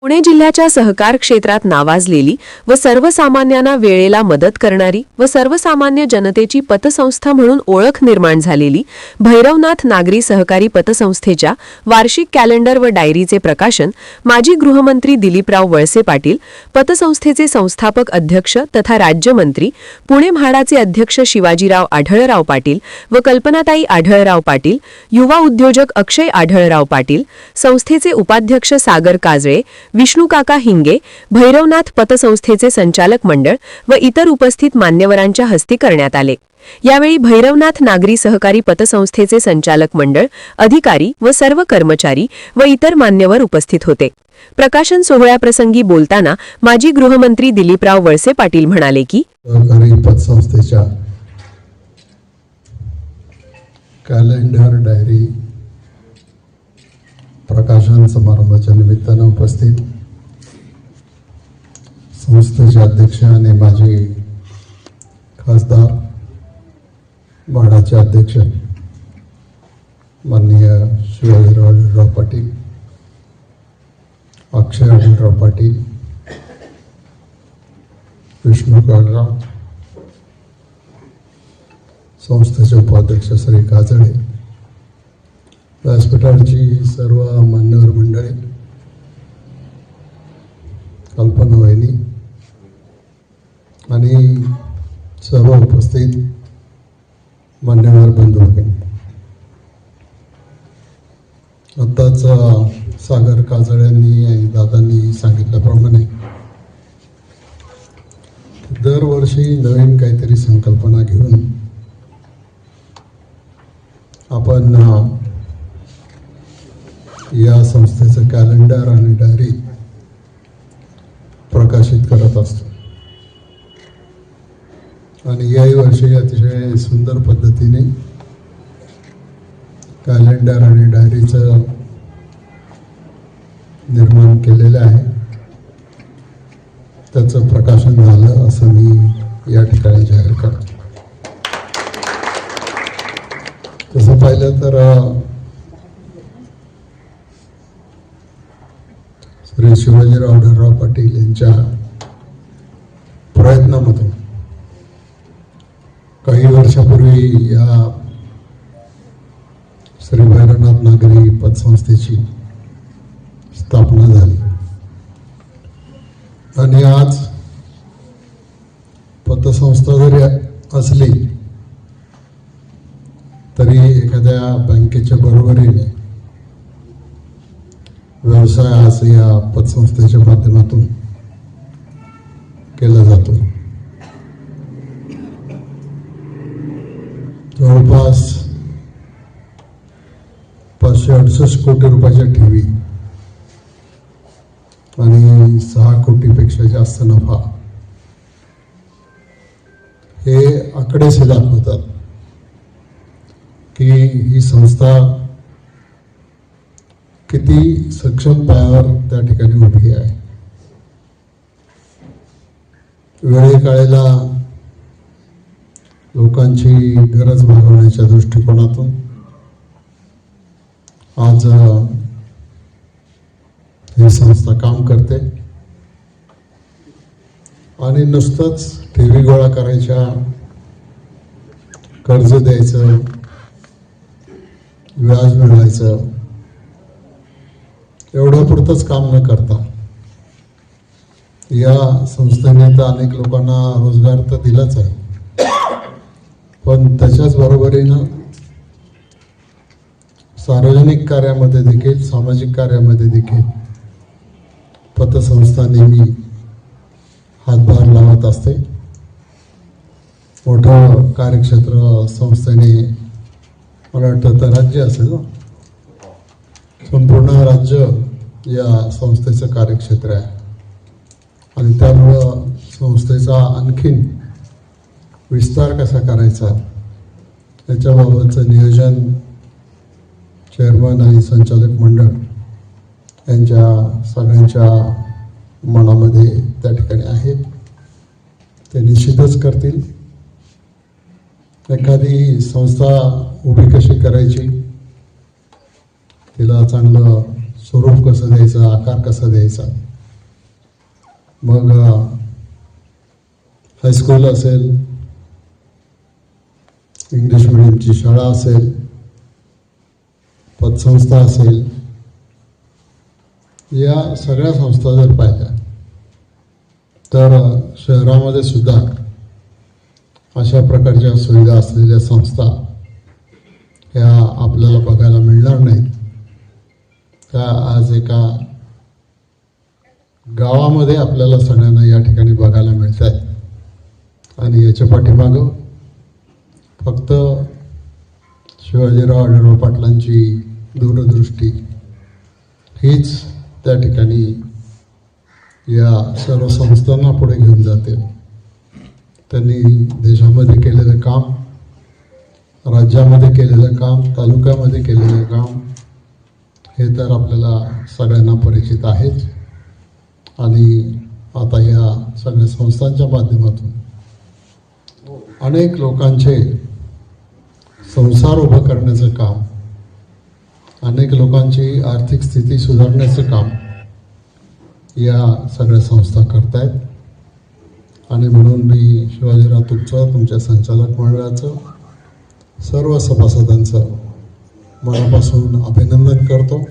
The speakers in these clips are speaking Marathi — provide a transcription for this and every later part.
पुणे जिल्ह्याच्या सहकार क्षेत्रात नावाजलेली व सर्वसामान्यांना वेळेला मदत करणारी व सर्वसामान्य जनतेची पतसंस्था म्हणून ओळख निर्माण झालेली भैरवनाथ नागरी सहकारी पतसंस्थेच्या वार्षिक कॅलेंडर व डायरीचे प्रकाशन माजी गृहमंत्री दिलीपराव वळसे पाटील, पतसंस्थेचे संस्थापक अध्यक्ष तथा राज्यमंत्री, पुणे म्हाडाचे अध्यक्ष शिवाजीराव आढळराव पाटील व कल्पनाताई आढळराव पाटील, युवा उद्योजक अक्षय आढळराव पाटील, संस्थेचे उपाध्यक्ष सागर काजळे, विष्णुकाका हिंगे, भैरवनाथ पतसंस्थेचे संचालक मंडळ व इतर उपस्थित मान्यवरांच्या हस्ते करण्यात आले। यावेळी भैरवनाथ नागरी सहकारी पतसंस्थेचे संचालक मंडळ, अधिकारी व सर्व कर्मचारी व इतर मान्यवर उपस्थित होते। प्रकाशन सोहळ्याप्रसंगी बोलताना माजी गृहमंत्री दिलीपराव वळसे पाटील म्हणाले की सहकारी पतसंस्थेच्या कॅलेंडर डायरी प्रकाशन समारंभाच्या निमित्तानं उपस्थित संस्थेचे अध्यक्ष आणि माजी खासदार, म्हाडाचे अध्यक्ष माननीय शिवाजीराव पाटील, अक्षय आढळराव पाटील, विष्णुकाका, संस्थेचे उपाध्यक्ष श्री काजळे, व्यासपीठावरची सर्व मान्यवर मंडळी, कल्पना वहिनी आणि सर्व उपस्थित मान्यवर बंधू भगिनी, आत्ताच सागर काजळ्यांनी आणि दादांनी सांगितल्याप्रमाणे दरवर्षी नवीन काहीतरी संकल्पना घेऊन आपण या संस्थेचं कॅलेंडर आणि डायरी प्रकाशित करत असतो आणि याही वर्षी अतिशय सुंदर पद्धतीने कॅलेंडर आणि डायरीचं निर्माण केलेलं आहे। त्याचं प्रकाशन झालं असं मी या ठिकाणी जाहीर करतो। तसं पाहिलं तर श्री शिवाजीराव आढळराव पाटील यांच्या प्रयत्नामधून काही वर्षापूर्वी या श्री भैरवनाथ नागरी पतसंस्थेची स्थापना झाली आणि आज पतसंस्था जरी असली तरी एखाद्या बँकेच्या बरोबरीने व्यवसाय आज या पतसंस्थेच्या माध्यमातून केला जातो। जवळपास 568 कोटी रुपयाच्या ठेवी आणि 6 कोटीपेक्षा जास्त नफा, हे आकडेच दाखवतात की ही संस्था किती सक्षम पायावर त्या ठिकाणी उभी आहे। वेळेकाळेला लोकांची गरज भागवण्याच्या दृष्टिकोनातून आज ही संस्था काम करते आणि नुसतंच ठेवी गोळा करायच्या, कर्ज द्यायचं, व्याज मिळवायचं एवढ्या पुरतंच काम न करता या संस्थेने तर अनेक लोकांना रोजगार तर दिलाच आहे, पण त्याच्याच बरोबरीनं सार्वजनिक कार्यामध्ये देखील, सामाजिक कार्यामध्ये देखील पतसंस्था नेहमी हातभार लावत असते। मोठं कार्यक्षेत्र संस्थेने, मला वाटतं तर राज्य असेल ना, संपूर्ण राज्य या संस्थेचं कार्यक्षेत्र आहे आणि त्यामुळं संस्थेचा आणखीन विस्तार कसा करायचा याच्याबाबतचं नियोजन चेअरमन आणि संचालक मंडळ यांच्या सगळ्यांच्या मनामध्ये त्या ठिकाणी आहे। ते निश्चितच करतील। एखादी संस्था उभी कशी करायची, तिला चांगलं स्वरूप कसं द्यायचं, आकार कसा द्यायचा, मग हायस्कूल असेल, इंग्लिश मिडियमची शाळा असेल, पतसंस्था असेल, या सगळ्या संस्था जर पाहिल्या तर शहरामध्ये सुद्धा अशा प्रकारच्या सुविधा असलेल्या संस्था ह्या आपल्याला बघायला मिळणार नाहीत. त्या आज एका गावामध्ये आपल्याला सगळ्यांना या ठिकाणी बघायला मिळत आहेत. आणि याच्या पाठीमागं फक्त शिवाजीराव आढळराव पाटलांची दूरदृष्टी हीच त्या ठिकाणी या सर्व संस्थांना पुढे घेऊन जाते. त्यांनी देशामध्ये केलेलं काम, राज्यामध्ये केलेलं काम, तालुक्यामध्ये केलेलं काम हे तर आपल्याला सगळ्यांना परिचित आहेच. आणि आता या सगळ्या संस्थांच्या माध्यमातून अनेक लोकांचे संसार उभं करण्याचं काम, अनेक लोकांची आर्थिक स्थिती सुधारण्याचं काम या सगळ्या संस्था करतायत. आणि म्हणून मी शिवाजीराव तुमच्या संचालक मंडळाचं, सर्व सभासदांचं मनापासून अभिनंदन करतो.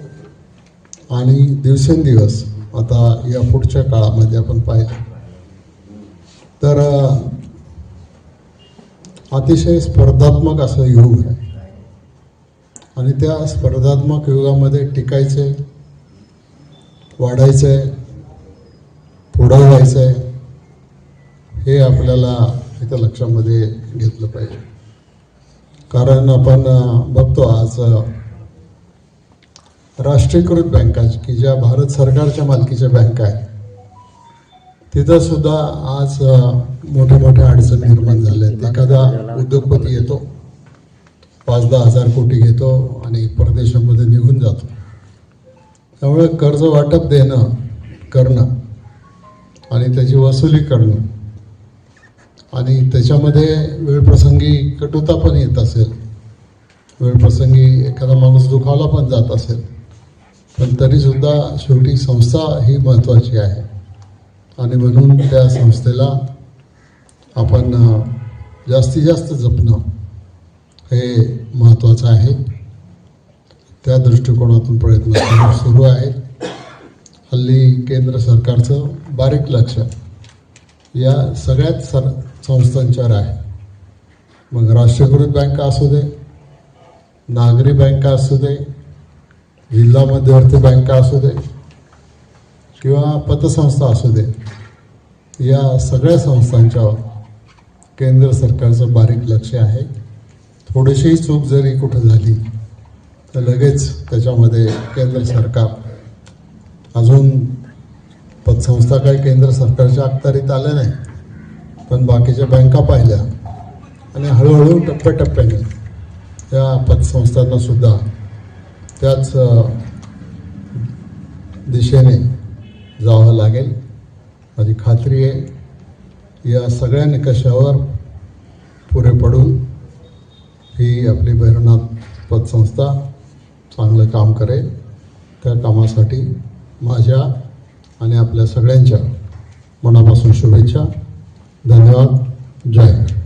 आणि दिवसेंदिवस आता या पुढच्या काळामध्ये आपण पाहिलं तर अतिशय स्पर्धात्मक असं युग आहे. आणि त्या स्पर्धात्मक युगामध्ये टिकायचे, वाढायचे, पुढं जायचं हे आपल्याला इथं लक्षामध्ये घेतलं पाहिजे. कारण आपण बघतो आज राष्ट्रीयकृत बँका की ज्या भारत सरकारच्या मालकीच्या बँका आहेत, तिथं सुद्धा आज मोठ्या मोठ्या अडचणी निर्माण झाल्या आहेत. एखादा उद्योगपती येतो, 5-10 हजार कोटी घेतो आणि परदेशामध्ये निघून जातो. त्यामुळे कर्ज वाटप देणं, करणं आणि त्याची वसुली करणं, आणि त्याच्यामध्ये वेळप्रसंगी कटुता पण येत असेल, वेळप्रसंगी एखादा माणूस दुखावला पण जात असेल, पण तरीसुद्धा शेवटी संस्था ही महत्त्वाची आहे. आणि म्हणून त्या संस्थेला आपण जास्तीत जास्त जपणं हे महत्त्वाचं आहे. त्या दृष्टिकोनातून प्रयत्न सुरू आहेत. हल्ली केंद्र सरकारचं बारीक लक्ष या सगळ्याच संस्थांच्यावर आहे. मग राष्ट्रीयकृत बँका असू दे, नागरी बँका असू दे, जिल्हा मध्यवर्ती बँका असू दे किंवा पतसंस्था असू दे, या सगळ्या संस्थांच्यावर केंद्र सरकारचं बारीक लक्ष आहे. थोडीशी चूक जरी कुठं झाली तर लगेच त्याच्यामध्ये केंद्र सरकार, अजून पतसंस्था काही केंद्र सरकारच्या अखत्यारीत आल्या नाही, पण बाकीच्या बँका पाहिल्या आणि हळूहळू टप्प्याटप्प्याने त्या पतसंस्थांना सुद्धा त्याच दिशेने जावं लागेल. माझी खात्री आहे या सगळ्या निकषावर पुरे पडून ही आपली भैरवनाथ पतसंस्था चांगलं काम करेल. त्या कामासाठी माझ्या आणि आपल्या सगळ्यांच्या मनापासून शुभेच्छा. धन्यवाद. जय हिंद.